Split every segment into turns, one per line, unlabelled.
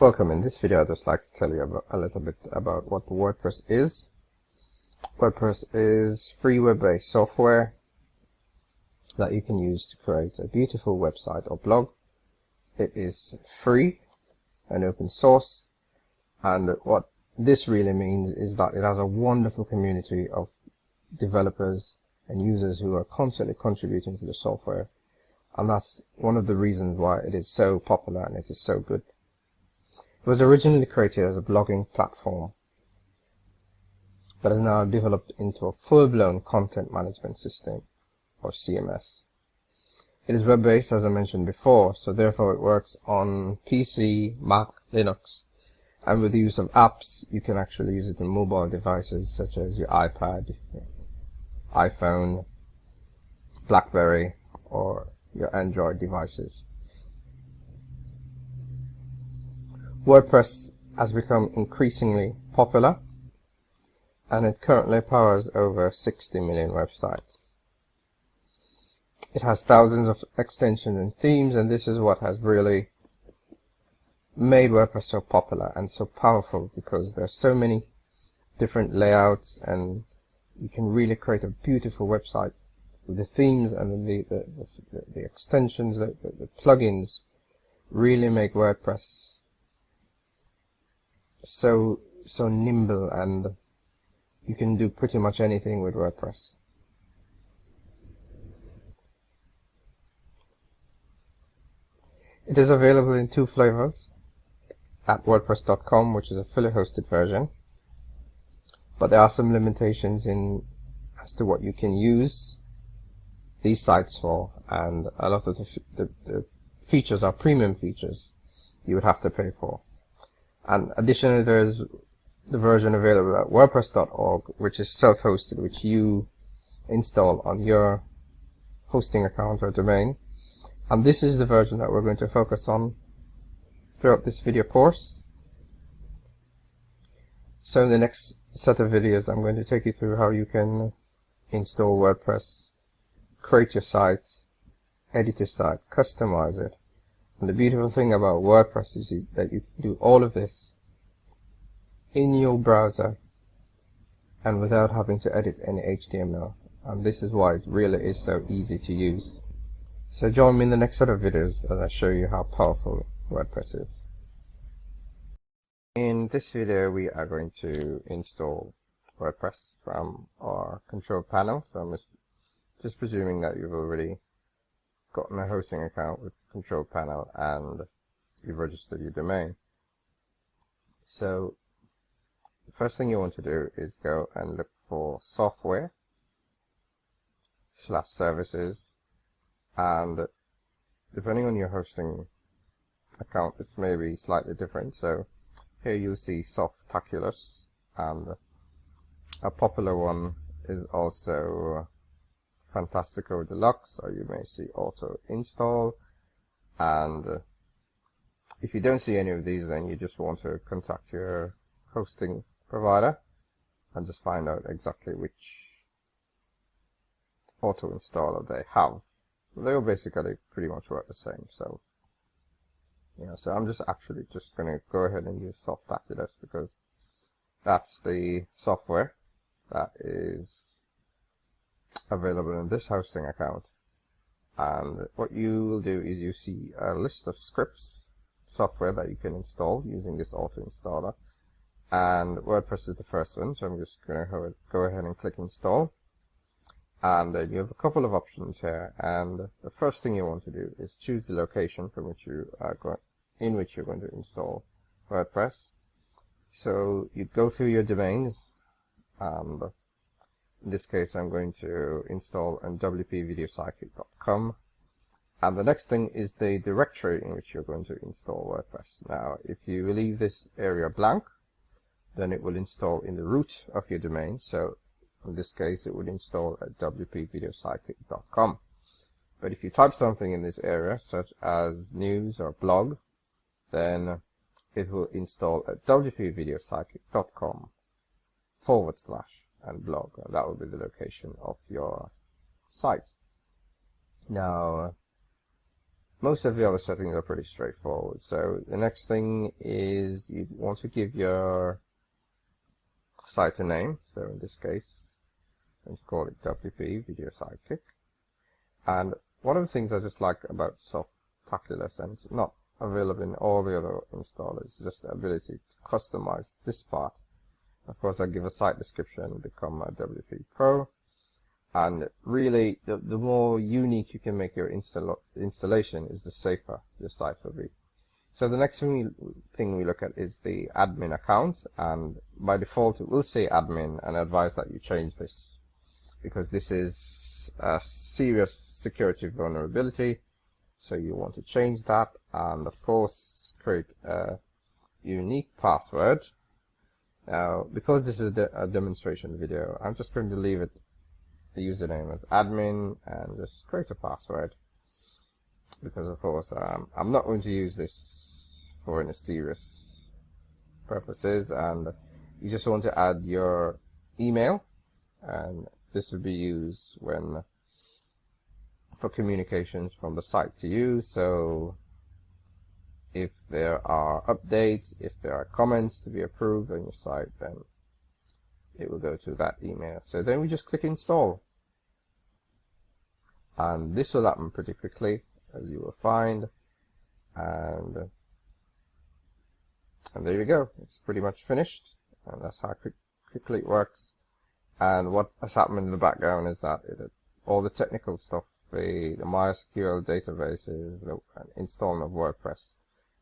Welcome. In this video I'd just like to tell you a little bit about what WordPress is. WordPress is free web-based software that you can use to create a beautiful website or blog. It is free and open source, and what this really means is that it has a wonderful community of developers and users who are constantly contributing to the software, and that's one of the reasons why it is so popular and it is so good. It was originally created as a blogging platform, but is now developed into a full-blown content management system, or CMS. It is web-based, as I mentioned before, so therefore it works on PC, Mac, Linux, and with the use of apps, you can actually use it on mobile devices such as your iPad, your iPhone, BlackBerry, or your Android devices. WordPress has become increasingly popular, and it currently powers over 60 million websites. It has thousands of extensions and themes, and this is what has really made WordPress so popular and so powerful, because there's so many different layouts and you can really create a beautiful website with the themes and the extensions, the plugins really make WordPress so nimble, and you can do pretty much anything with WordPress. It is available in two flavors at WordPress.com, which is a fully hosted version, but there are some limitations as to what you can use these sites for, and a lot of the features are premium features you would have to pay for. And additionally, there's the version available at WordPress.org, which is self-hosted, which you install on your hosting account or domain. And this is the version that we're going to focus on throughout this video course. So in the next set of videos, I'm going to take you through how you can install WordPress, create your site, edit your site, customize it. And the beautiful thing about WordPress is that you can do all of this in your browser and without having to edit any HTML. And this is why it really is so easy to use. So join me in the next set of videos as I show you how powerful WordPress is. In this video we are going to install WordPress from our control panel. So I'm just presuming that you've already gotten a hosting account with control panel and you've registered your domain. So the first thing you want to do is go and look for software/services, and depending on your hosting account this may be slightly different. So here you'll see Softaculous, and a popular one is also Fantastico Deluxe, or you may see Auto Install. And if you don't see any of these, then you just want to contact your hosting provider and just find out exactly which auto installer they have. They all basically pretty much work the same. So so I'm just going to go ahead and use Softaculous because that's the software that is available in this hosting account. And what you will do is you see a list of scripts, software that you can install using this auto installer, and WordPress is the first one, so I'm just going to go ahead and click install. And then you have a couple of options here, and the first thing you want to do is choose the location from which you're going to install WordPress. So you go through your domains, and in this case I'm going to install on wpvideocyclic.com, and the next thing is the directory in which you're going to install WordPress. Now if you leave this area blank, then it will install in the root of your domain. So in this case it would install at wpvideocyclic.com. But if you type something in this area such as news or blog, then it will install at wpvideocyclic.com / and blog, and that will be the location of your site. Now most of the other settings are pretty straightforward. So the next thing is you want to give your site a name. So in this case, I'm going to call it WP Video Sidekick. And one of the things I just like about Softaculous, and it's not available in all the other installers, is just the ability to customize this part. Of course, I give a site description, become a WP Pro, and really, the more unique you can make your installation is the safer your site will be. So the next thing we look at is the admin account, and by default it will say admin, and I advise that you change this, because this is a serious security vulnerability. So you want to change that, and of course create a unique password. Now, because this is a demonstration video, I'm just going to leave it the username as admin and just create a password, because of course I'm not going to use this for any serious purposes, and you just want to add your email, and this will be used when for communications from the site to you. So if there are updates, if there are comments to be approved on your site, then it will go to that email. So then we just click install, and this will happen pretty quickly, as you will find, and there you go. It's pretty much finished, and that's how quickly it works. And what has happened in the background is that all the technical stuff, the MySQL databases, the installing of WordPress,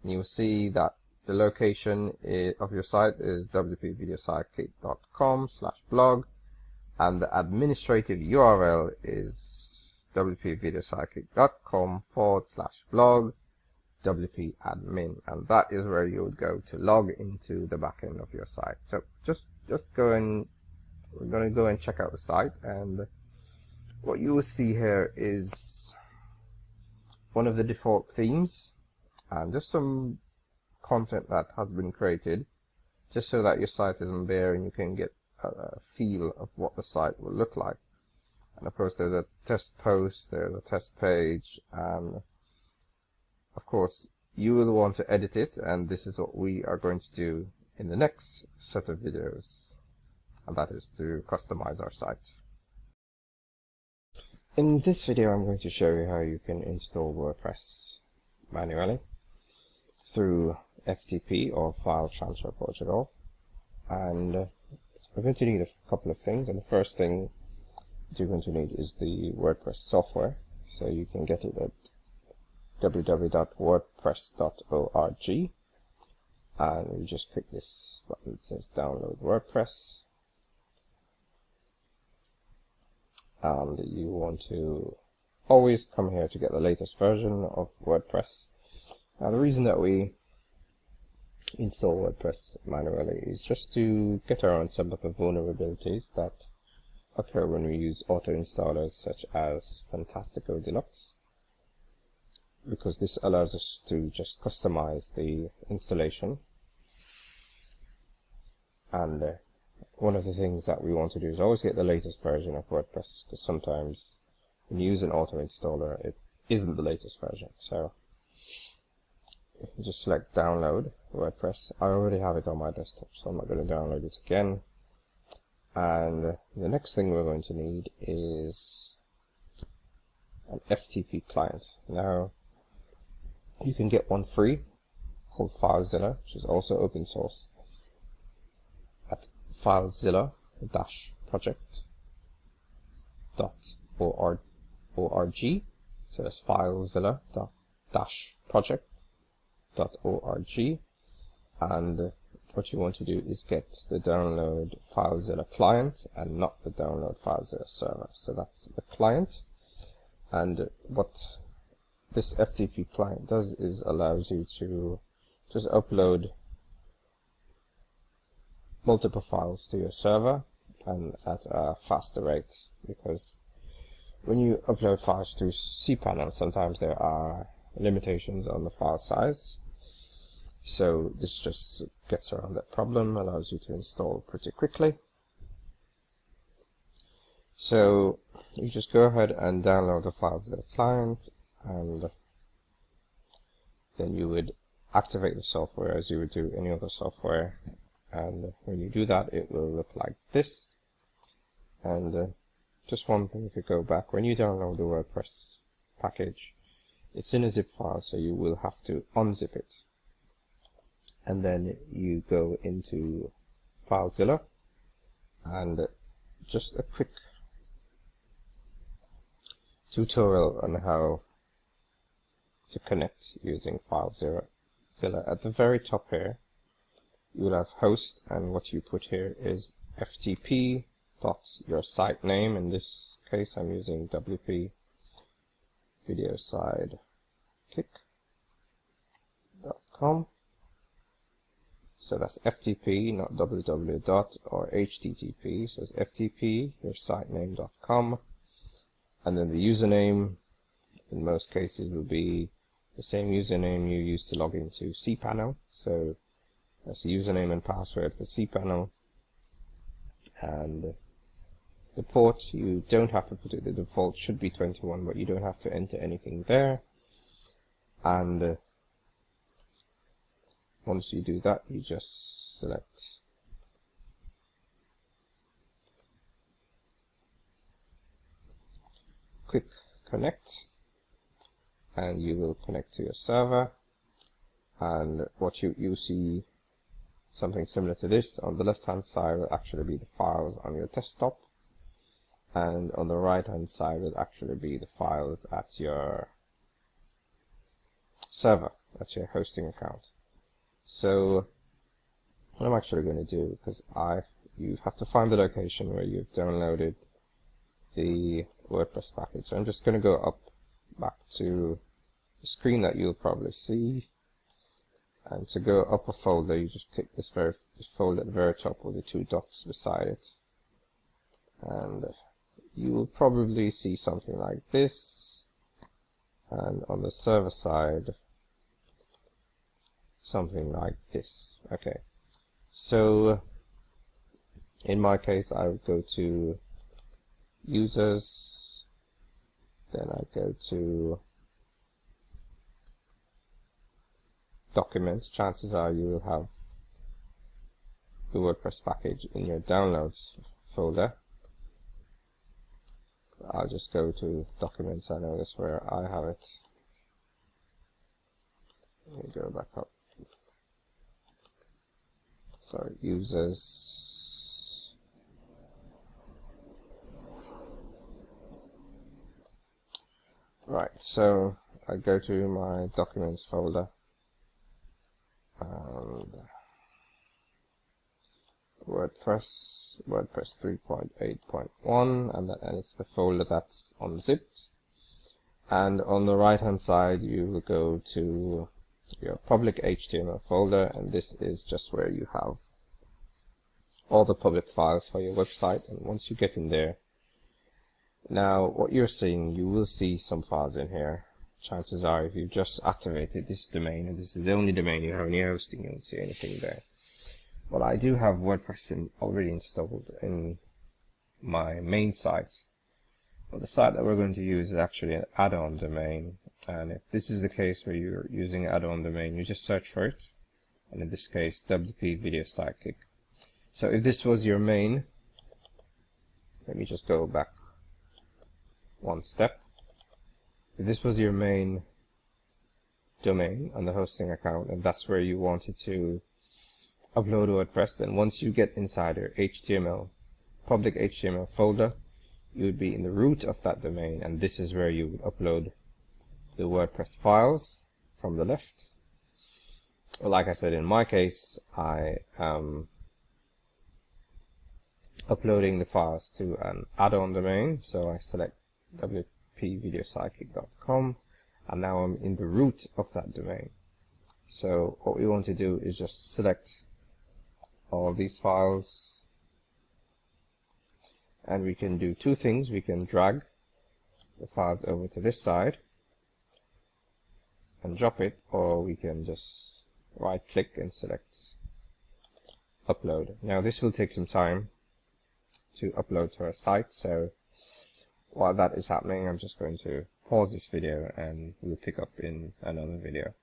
and you'll see that the location of your site is wpvideosidekick.com/blog, and the administrative URL is wpvideosidekick.com/blog wp-admin, and that is where you would go to log into the backend of your site. So just go and we're going to go and check out the site, and what you will see here is one of the default themes and just some content that has been created just so that your site isn't bare and you can get a feel of what the site will look like. And of course there's a test post, there's a test page, and of course you will want to edit it, and this is what we are going to do in the next set of videos, and that is to customize our site. In this video I'm going to show you how you can install WordPress manually through FTP or File Transfer Protocol, and we're going to need a couple of things. And the first thing you're going to need is the WordPress software, so you can get it at www.wordpress.org, and you just click this button that says download WordPress, and you want to always come here to get the latest version of WordPress. Now the reason that we install WordPress manually is just to get around some of the vulnerabilities that occur when we use auto installers such as Fantastico Deluxe, because this allows us to just customize the installation. And one of the things that we want to do is always get the latest version of WordPress, because sometimes when you use an auto installer it isn't the latest version. So you just select download WordPress. I already have it on my desktop, so I'm not going to download it again. And the next thing we're going to need is an FTP client. Now you can get one free called FileZilla, which is also open source, at filezilla-project.org. So that's filezilla-project.org, and what you want to do is get the download FileZilla client and not the download FileZilla server. So that's the client, and what this FTP client does is allows you to just upload multiple files to your server, and at a faster rate, because when you upload files to cPanel sometimes there are limitations on the file size. So this just gets around that problem, allows you to install pretty quickly. So you just go ahead and download the files to the client, and then you would activate the software as you would do any other software, and when you do that it will look like this. And just one thing, if you go back, when you download the WordPress package, it's in a zip file, so you will have to unzip it, and then you go into FileZilla. And just a quick tutorial on how to connect using FileZilla. At the very top here, you will have host, and what you put here is ftp dot your site name. In this case, I'm using WP video sidekick.com. So that's FTP, not www dot or HTTP. So it's FTP, your site name.com. And then the username, in most cases, will be the same username you use to log into cPanel. So that's the username and password for cPanel. And the port, you don't have to put it. The default should be 21, but you don't have to enter anything there. And once you do that, you just select Quick Connect, and you will connect to your server. And what you see something similar to this. On the left hand side will actually be the files on your desktop, and on the right hand side will actually be the files at your server, at your hosting account. So what I'm actually going to do, because you have to find the location where you've downloaded the WordPress package. So I'm just going to go back to the screen that you'll probably see, and to go up a folder, you just click this folder at the very top with the two dots beside it, and you will probably see something like this, and on the server side something like this. Okay, so in my case I would go to users, then I go to documents. Chances are you will have the WordPress package in your downloads folder. I'll just go to documents. I know that's where I have it. Let me go back up. Sorry, users. Right, so I go to my documents folder, and WordPress 3.8.1, and it's the folder that's unzipped. And on the right hand side you will go to your public HTML folder, and this is just where you have all the public files for your website. And once you get in there, now what you're seeing, you will see some files in here. Chances are, if you've just activated this domain, and this is the only domain you have in your hosting, you won't see anything there. But I do have WordPress already installed in my main site. But the site that we're going to use is actually an add-on domain. And if this is the case where you're using an add-on domain, you just search for it. And in this case, WP Video Sidekick. So if this was your main, let me just go back one step. If this was your main domain on the hosting account, and that's where you wanted to upload WordPress, then once you get inside your public HTML folder, you would be in the root of that domain, and this is where you would upload the WordPress files from the left. Well, like I said, in my case, I am uploading the files to an add-on domain, so I select wpvideosidekick.com, and now I'm in the root of that domain. So what we want to do is just select all these files, and we can do two things. We can drag the files over to this side and drop it, or we can just right click and select upload. Now this will take some time to upload to our site, so while that is happening, I'm just going to pause this video and we'll pick up in another video.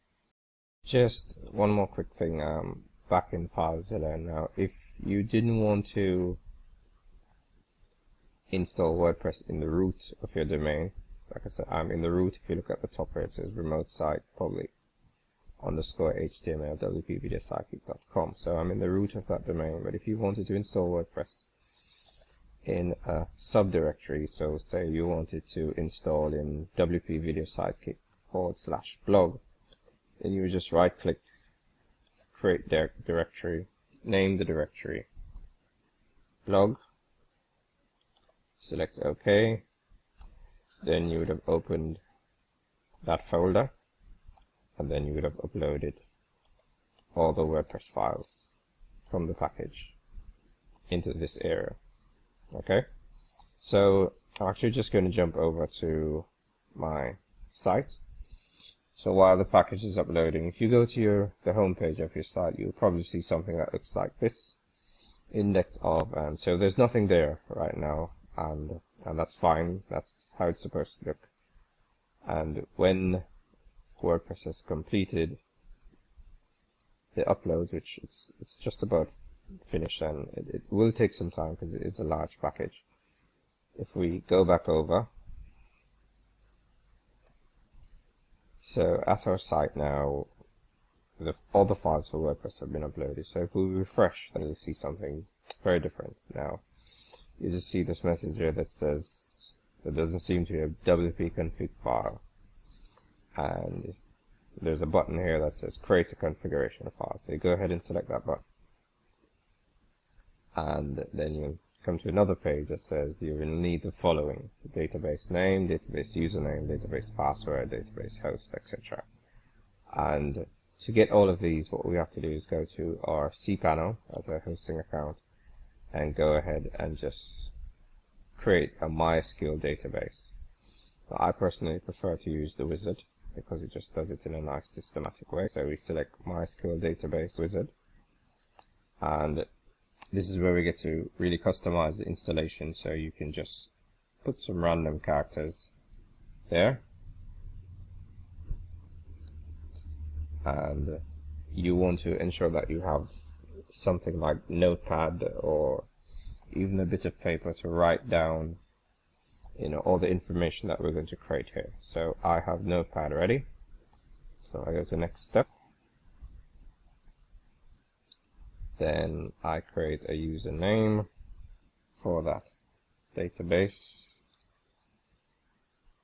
Just one more quick thing, back in FileZilla. Now, if you didn't want to install WordPress in the root of your domain, like I said, I'm in the root. If you look at the top here, it says remote site public _HTML wpvideosidekick.com. So I'm in the root of that domain. But if you wanted to install WordPress in a subdirectory, so say you wanted to install in wpvideosidekick/blog, then you would just right click, create directory, name the directory blog, select OK, then you would have opened that folder, and then you would have uploaded all the WordPress files from the package into this area. Okay, so I'm actually just going to jump over to my site. So while the package is uploading, if you go to the home page of your site, you'll probably see something that looks like this, index of, and so there's nothing there right now, and that's fine. That's how it's supposed to look. And when WordPress has completed the upload, which it's just about finished, and it will take some time because it is a large package. If we go back over, so at our site now, all the files for WordPress have been uploaded. So if we refresh, then you'll see something very different. Now you just see this message here that says there doesn't seem to be a WP config file, and there's a button here that says create a configuration file. So you go ahead and select that button, and then you come to another page that says you will need the following: database name, database username, database password, database host, etc. And to get all of these, what we have to do is go to our cPanel as our hosting account and go ahead and just create a MySQL database. Now, I personally prefer to use the wizard because it just does it in a nice systematic way. So we select MySQL database wizard, and this is where we get to really customize the installation. So you can just put some random characters there, and you want to ensure that you have something like Notepad or even a bit of paper to write down, all the information that we're going to create here. So I have Notepad ready. So I go to the next step. Then I create a username for that database,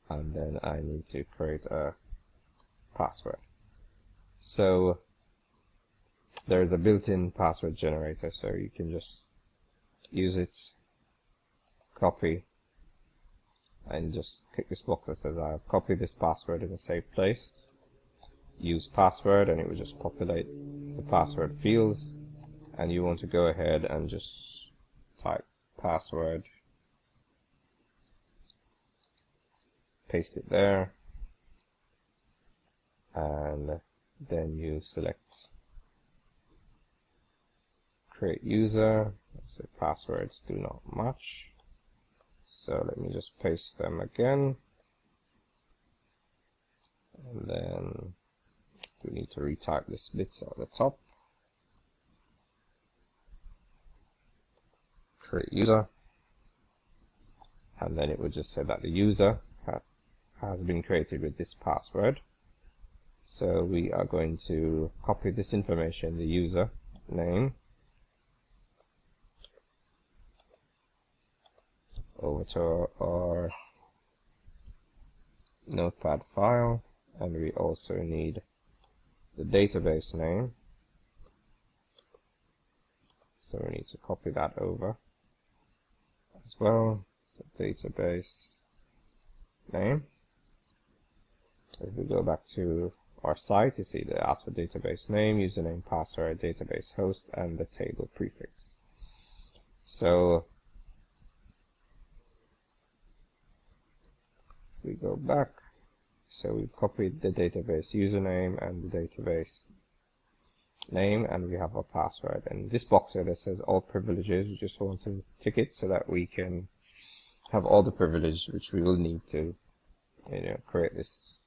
and then I need to create a password. So there's a built-in password generator, so you can just use it, copy, and just click this box that says I have copied this password in a safe place, use password, and it will just populate the password fields. And you want to go ahead and just type password, paste it there, and then you select create user. So passwords do not match, so let me just paste them again, and then we need to retype this bit at the top. Create user, and then it would just say that the user has been created with this password. So we are going to copy this information, the user name, over to our Notepad file, and we also need the database name, so we need to copy that over as well. So database name. If we go back to our site, you see the ask for database name, username, password, database host, and the table prefix. So if we go back, so we've copied the database username and the database name, and we have our password. And this box here that says all privileges, we just want to tick it so that we can have all the privileges which we will need to create this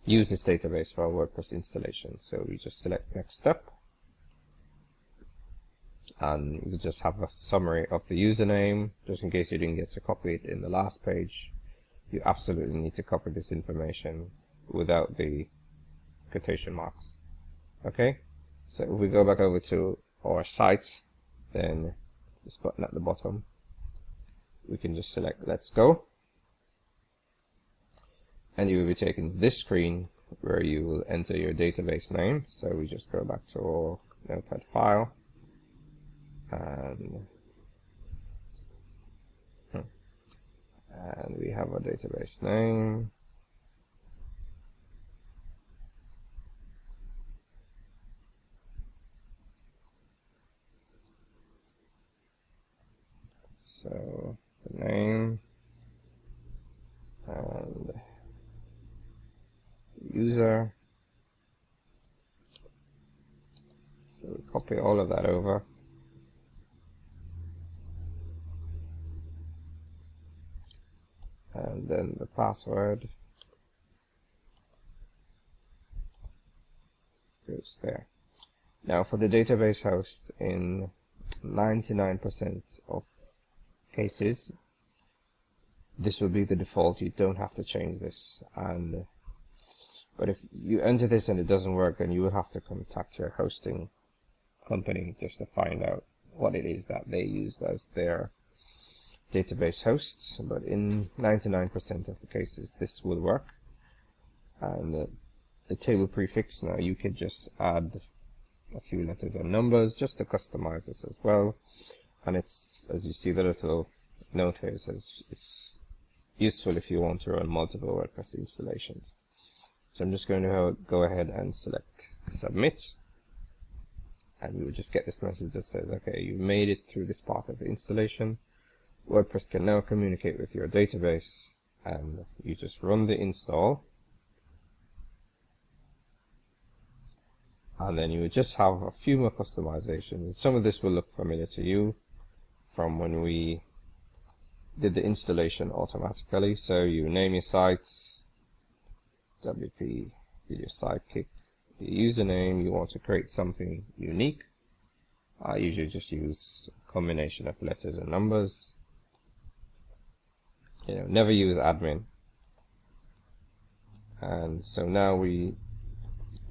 use this database for our WordPress installation. So we just select next step, and we just have a summary of the username, just in case you didn't get to copy it in the last page. You absolutely need to copy this information without the quotation marks. Okay, so if we go back over to our site, then this button at the bottom, we can just select Let's Go, and you will be taken to this screen where you will enter your database name. So we just go back to our Notepad file, and we have our database name. So the name and user. So we copy all of that over. And then the password goes there. Now for the database host, in 99% of cases, this will be the default. You don't have to change this. But if you enter this and it doesn't work, then you will have to contact your hosting company just to find out what it is that they use as their database hosts. But in 99% of the cases, this will work. And the table prefix, now you could just add a few letters and numbers just to customize this as well. And it's, as you see, the little note here says it's useful if you want to run multiple WordPress installations. So I'm just going to go ahead and select Submit, and you will just get this message that says, okay, you made it through this part of the installation. WordPress can now communicate with your database, and you just run the install, and then you would just have a few more customizations. Some of this will look familiar to you from when we did the installation automatically. So you name your site, WP Video Sidekick, the username. You want to create something unique. I usually just use a combination of letters and numbers. Never use admin. And so now we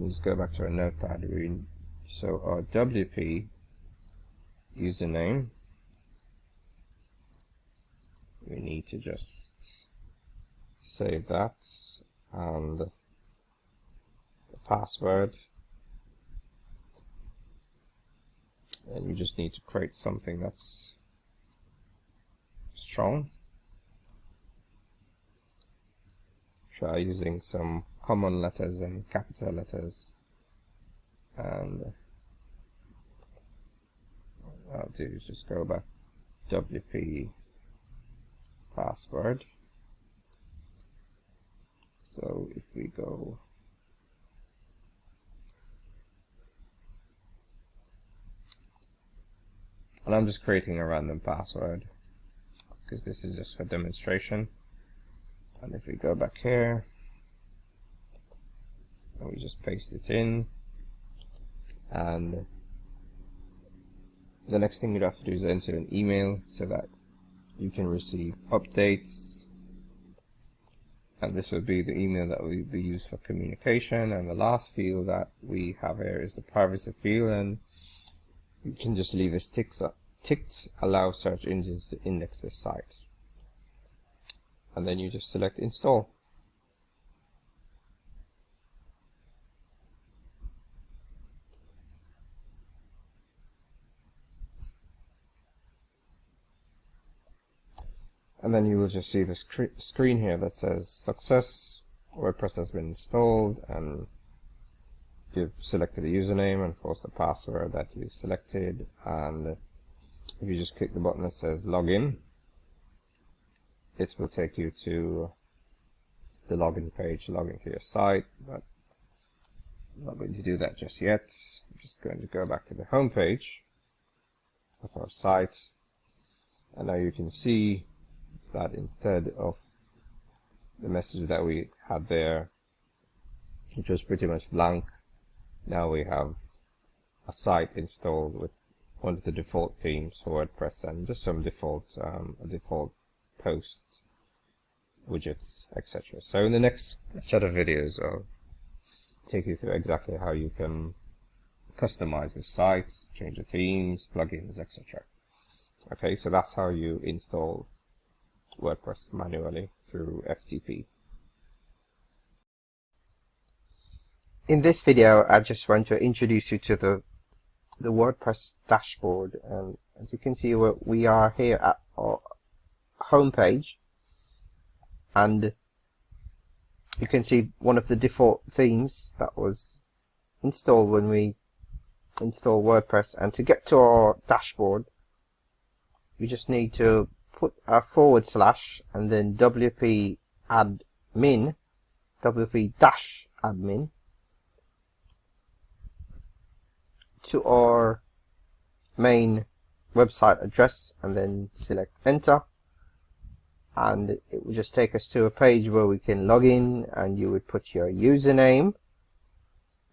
just go back to our notepad. So our WP username, we need to just save that, and the password, and you just need to create something that's strong. Try using some common letters and capital letters, and what I'll do is just go back WP password. So if we go and I'm just creating a random password because this is just for demonstration. And if we go back here and we just paste it in, and the next thing you'd have to do is enter an email so that you can receive updates, and this would be the email that will be used for communication. And the last field that we have here is the privacy field, and you can just leave this ticked, allow search engines to index this site, and then you just select install. And then you will just see this screen here that says success, WordPress has been installed, and you've selected a username and of course the password that you selected. And if you just click the button that says login, it will take you to the login page, log into your site, but I'm not going to do that just yet. I'm just going to go back to the home page of our site, and now you can see that instead of the message that we had there, which was pretty much blank. Now we have a site installed with one of the default themes for WordPress and just some default post widgets, etc. So in the next set of videos, I'll take you through exactly how you can customize the site, change the themes, plugins, etc. Okay, so that's how you install WordPress manually through FTP. In this video, I just want to introduce you to the WordPress dashboard, and as you can see, we are here at our home page, and you can see one of the default themes that was installed when we install WordPress. And to get to our dashboard, we just need to put a / and then wp admin, wp-admin to our main website address, and then select enter, and it will just take us to a page where we can log in, and you would put your username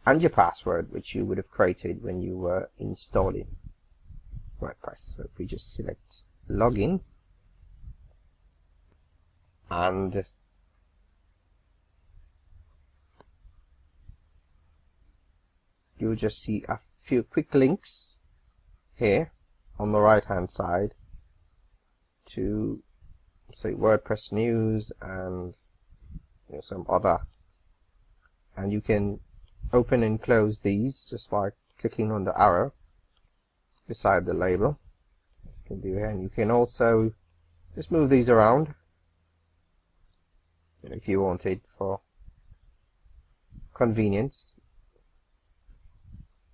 and your password, which you would have created when you were installing WordPress. So if we just select login, and you will just see a few quick links here on the right hand side to say WordPress news and some other, and you can open and close these just by clicking on the arrow beside the label. You can do here, and you can also just move these around if you wanted for convenience.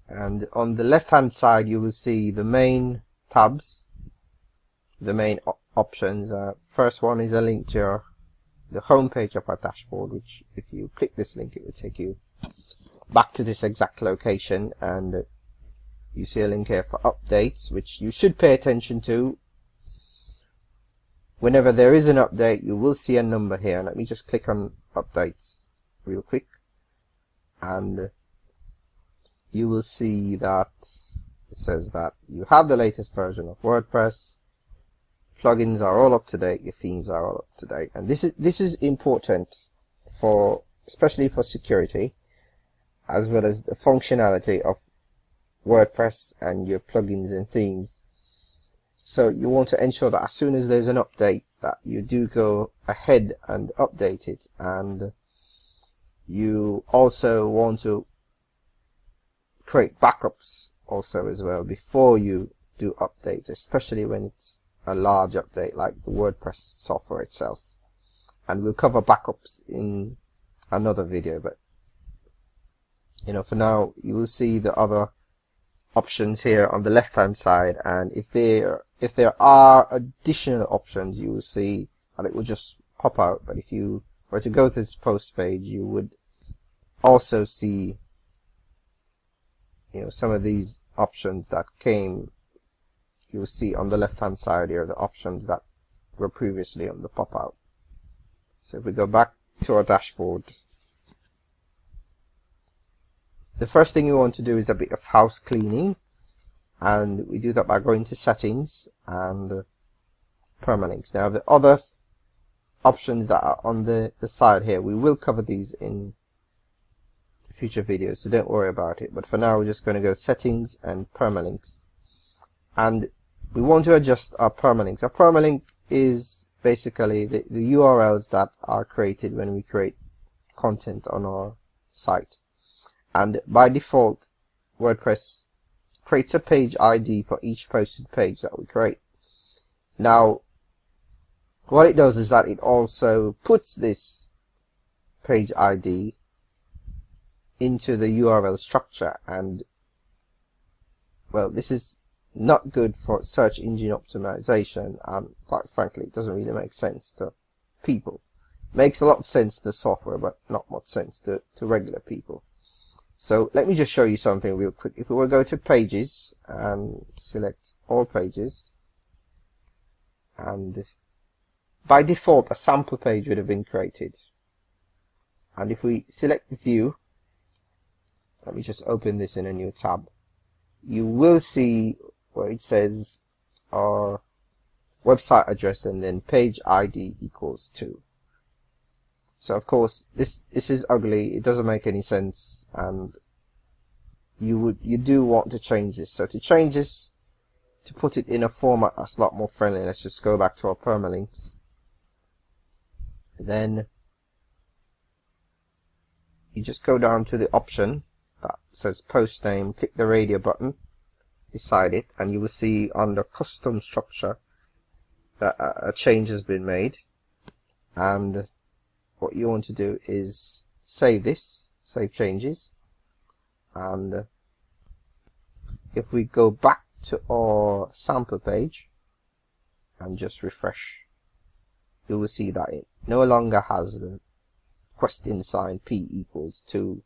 And on the left hand side you will see the main tabs, the main options. First one is a link to the home page of our dashboard, which if you click this link it will take you back to this exact location, and you see a link here for updates, which you should pay attention to. Whenever there is an update, you will see a number here. Let me just click on updates real quick, and you will see that it says that you have the latest version of WordPress, plugins are all up to date, your themes are all up to date. And this is important for, especially for security, as well as the functionality of WordPress and your plugins and themes. So you want to ensure that as soon as there's an update, that you do go ahead and update it. And you also want to create backups also as well before you do update, especially when it's a large update like the WordPress software itself. And we'll cover backups in another video, but for now you will see the other options here on the left hand side, and if there are additional options, you will see and it will just pop out. But if you were to go to this post page, you would also see some of these options that came. You'll see on the left hand side here the options that were previously on the pop out. So if we go back to our dashboard, the first thing you want to do is a bit of house cleaning, and we do that by going to settings and permalinks. Now the other options that are on the side here, we will cover these in future videos, so don't worry about it. But for now we're just going to go settings and permalinks, and we want to adjust our permalinks. Our permalink is basically the URLs that are created when we create content on our site. And by default, WordPress creates a page ID for each posted page that we create. Now, what it does is that it also puts this page ID into the URL structure, and well, this is not good for search engine optimization, and quite frankly it doesn't really make sense to people. It makes a lot of sense to the software, but not much sense to regular people. So let me just show you something real quick. If we will go to pages and select all pages, and by default a sample page would have been created, and if we select view let me just open this in a new tab. You will see where it says our website address and then page ID equals 2. So of course this is ugly, it doesn't make any sense, and you do want to change this. So to change this, to put it in a format that's a lot more friendly, let's just go back to our permalinks. Then you just go down to the option that says post name, click the radio button beside it, and you will see under custom structure that a change has been made. And what you want to do is save this, save changes, and if we go back to our sample page and just refresh, you will see that it no longer has the question sign p equals 2,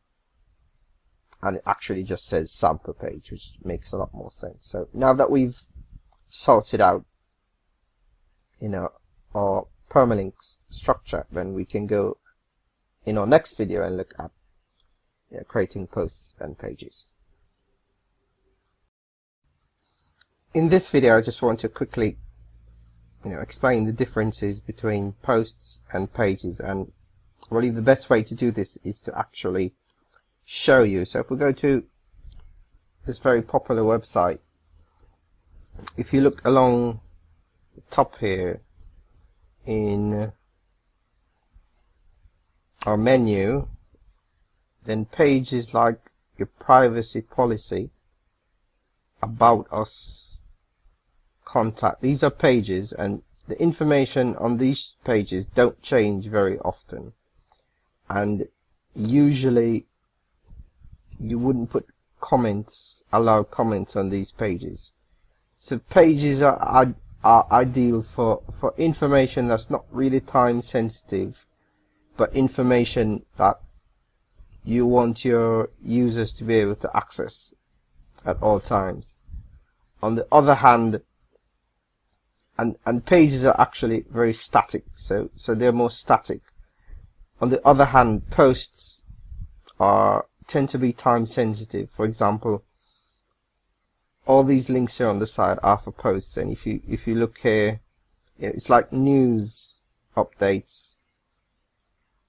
and it actually just says sample page, which makes a lot more sense. So now that we've sorted out, you know, our permalinks structure, then we can go in our next video and look at, you know, creating posts and pages. In this video I just want to quickly, you know, explain the differences between posts and pages, and really the best way to do this is to actually show you. So if we go to this very popular website, if you look along the top here in our menu, then pages like your privacy policy, about us, contact, these are pages, and the information on these pages don't change very often, and usually you wouldn't put comments, allow comments on these pages. So pages are ideal for information that's not really time sensitive, but information that you want your users to be able to access at all times. On the other hand, and pages are actually very static, so they're more static. On the other hand, posts tend to be time sensitive. For example, all these links here on the side are for posts, and if you look here, it's like news updates.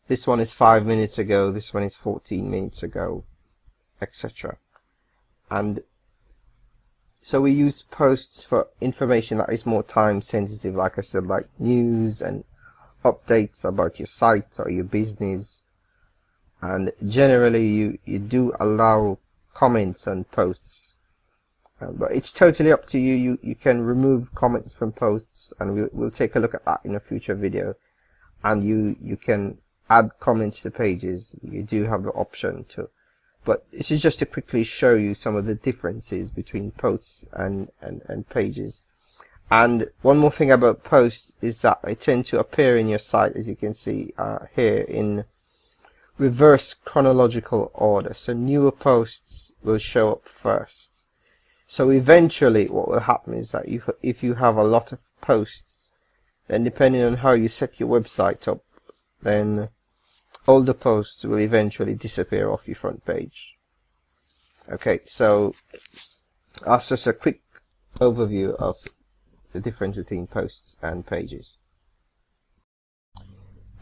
This one is 5 minutes ago, this one is 14 minutes ago, etc. And so we use posts for information that is more time sensitive, like I said, like news and updates about your site or your business. And generally you do allow comments on posts, but it's totally up to you. You can remove comments from posts, and we'll take a look at that in a future video. And you can add comments to pages. You do have the option to. But this is just to quickly show you some of the differences between posts and pages. And one more thing about posts is that they tend to appear in your site, as you can see here, in reverse chronological order. So newer posts will show up first. So eventually what will happen is that if you have a lot of posts, then depending on how you set your website up, then older posts will eventually disappear off your front page. Okay, so that's just a quick overview of the difference between posts and pages.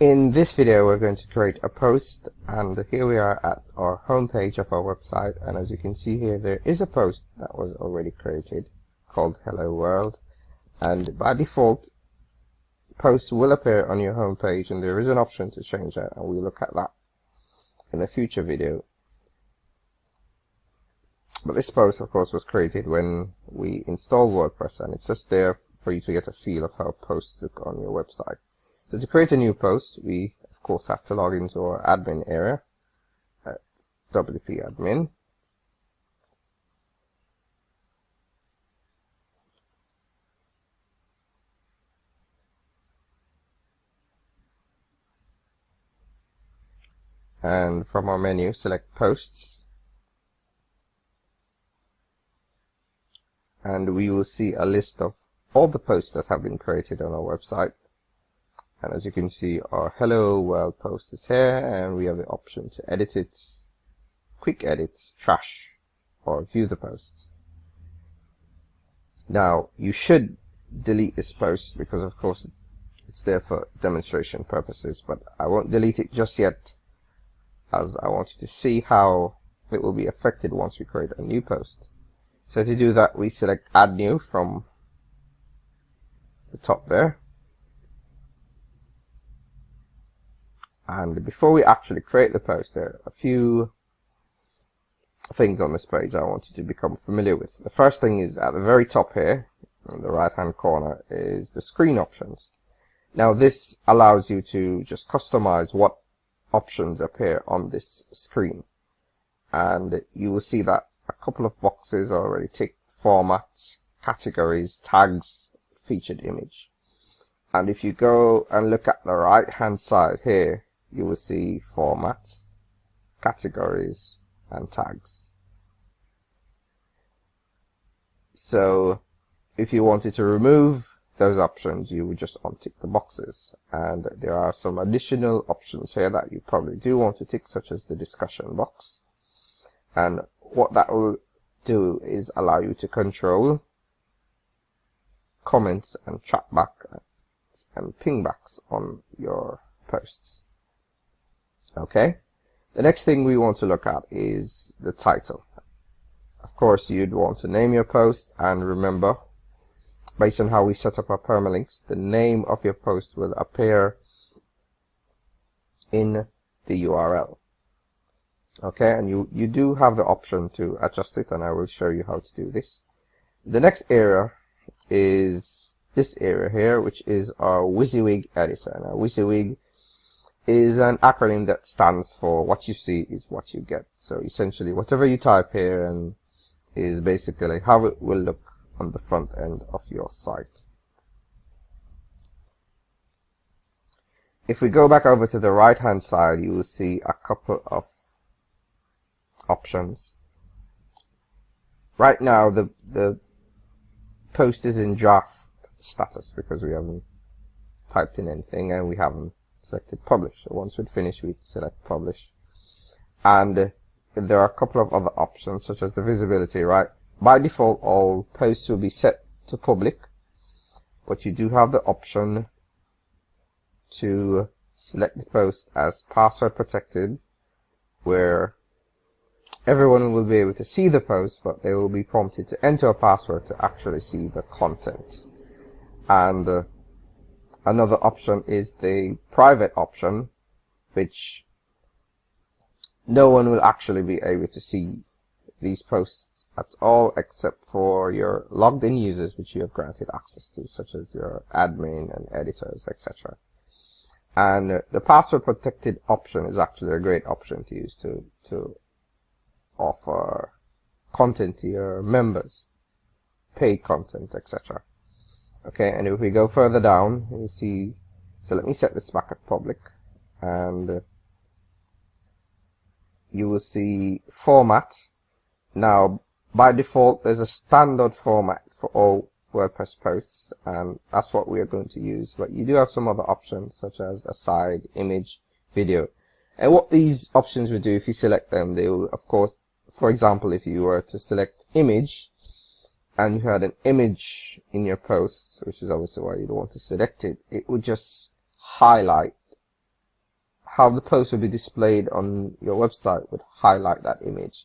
In this video we're going to create a post, and here we are at our home page of our website, and as you can see here, there is a post that was already created called Hello World, and by default posts will appear on your home page, and there is an option to change that, and we'll look at that in a future video. But this post of course was created when we installed WordPress, and it's just there for you to get a feel of how posts look on your website. So to create a new post, we of course have to log into our admin area at WP admin. And from our menu, select posts, and we will see a list of all the posts that have been created on our website. And as you can see, our Hello World post is here, and we have the option to edit it, quick edit, trash, or view the post. Now, you should delete this post because, of course, it's there for demonstration purposes, but I won't delete it just yet, as I want you to see how it will be affected once we create a new post. So to do that, we select Add New from the top there. And before we actually create the post, there are a few things on this page I want you to become familiar with. The first thing is at the very top here, in the right hand corner, is the screen options. Now this allows you to just customize what options appear on this screen. And you will see that a couple of boxes are already ticked: formats, categories, tags, featured image. And if you go and look at the right hand side here, you will see format, categories, and tags. So if you wanted to remove those options, you would just untick the boxes. And there are some additional options here that you probably do want to tick, such as the discussion box. And what that will do is allow you to control comments and chat back and pingbacks on your posts. Okay, the next thing we want to look at is the title. Of course, you'd want to name your post, and remember, based on how we set up our permalinks, the name of your post will appear in the URL. Okay, and you do have the option to adjust it, and I will show you how to do this. The next area is this area here, which is our WYSIWYG editor. Now, WYSIWYG is an acronym that stands for what you see is what you get. So essentially, whatever you type here and is basically how it will look on the front end of your site. If we go back over to the right hand side, you will see a couple of options. Right now the post is in draft status because we haven't typed in anything and we haven't selected publish. So once we'd finish, we'd select publish. And there are a couple of other options, such as the visibility, right? By default, all posts will be set to public, but you do have the option to select the post as password protected, where everyone will be able to see the post, but they will be prompted to enter a password to actually see the content. And another option is the private option, which no one will actually be able to see these posts at all except for your logged in users, which you have granted access to, such as your admin and editors, etc. And the password protected option is actually a great option to use to offer content to your members, paid content, etc. Okay, and if we go further down, you see, so let me set this back at public, and you will see format. Now, by default, there's a standard format for all WordPress posts, and that's what we are going to use, but you do have some other options, such as aside, image, video. And what these options will do, if you select them, they will, of course, for example, if you were to select image, and you had an image in your post, which is obviously why you'd want to select it, it would just highlight how the post would be displayed on your website, would highlight that image.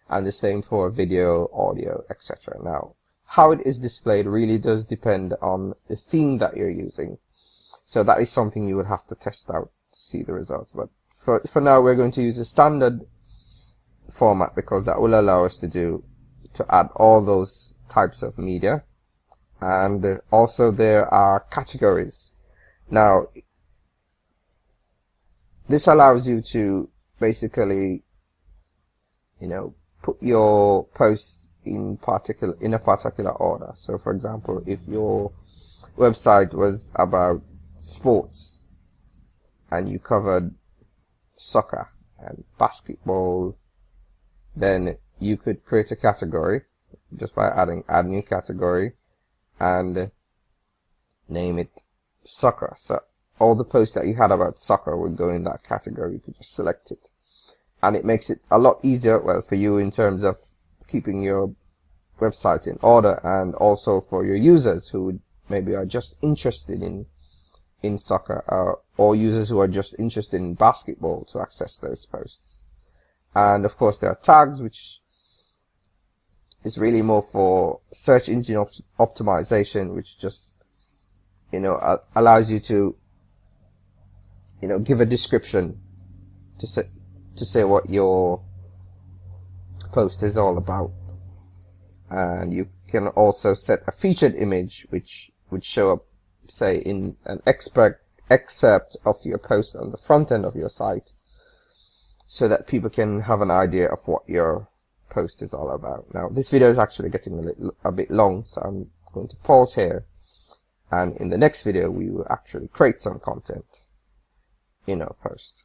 And the same for video, audio, etc. Now, how it is displayed really does depend on the theme that you're using. So that is something you would have to test out to see the results. But for now, we're going to use a standard format because that will allow us to add all those types of media. And also there are categories. Now, this allows you to basically, put your posts in a particular order. So for example, if your website was about sports and you covered soccer and basketball, then you could create a category just by add new category and name it soccer. So all the posts that you had about soccer would go in that category. You could just select it. and it makes it a lot easier, well, for you in terms of keeping your website in order, and also for your users who maybe are just interested in soccer, or users who are just interested in basketball to access those posts. And of course there are tags, which is really more for search engine optimization, which just, allows you to, give a description to say what your post is all about. And you can also set a featured image, which would show up, say, in an excerpt of your post on the front end of your site, so that people can have an idea of what your post is all about. Now, this video is actually getting a bit long, so I'm going to pause here, and in the next video we will actually create some content in our post.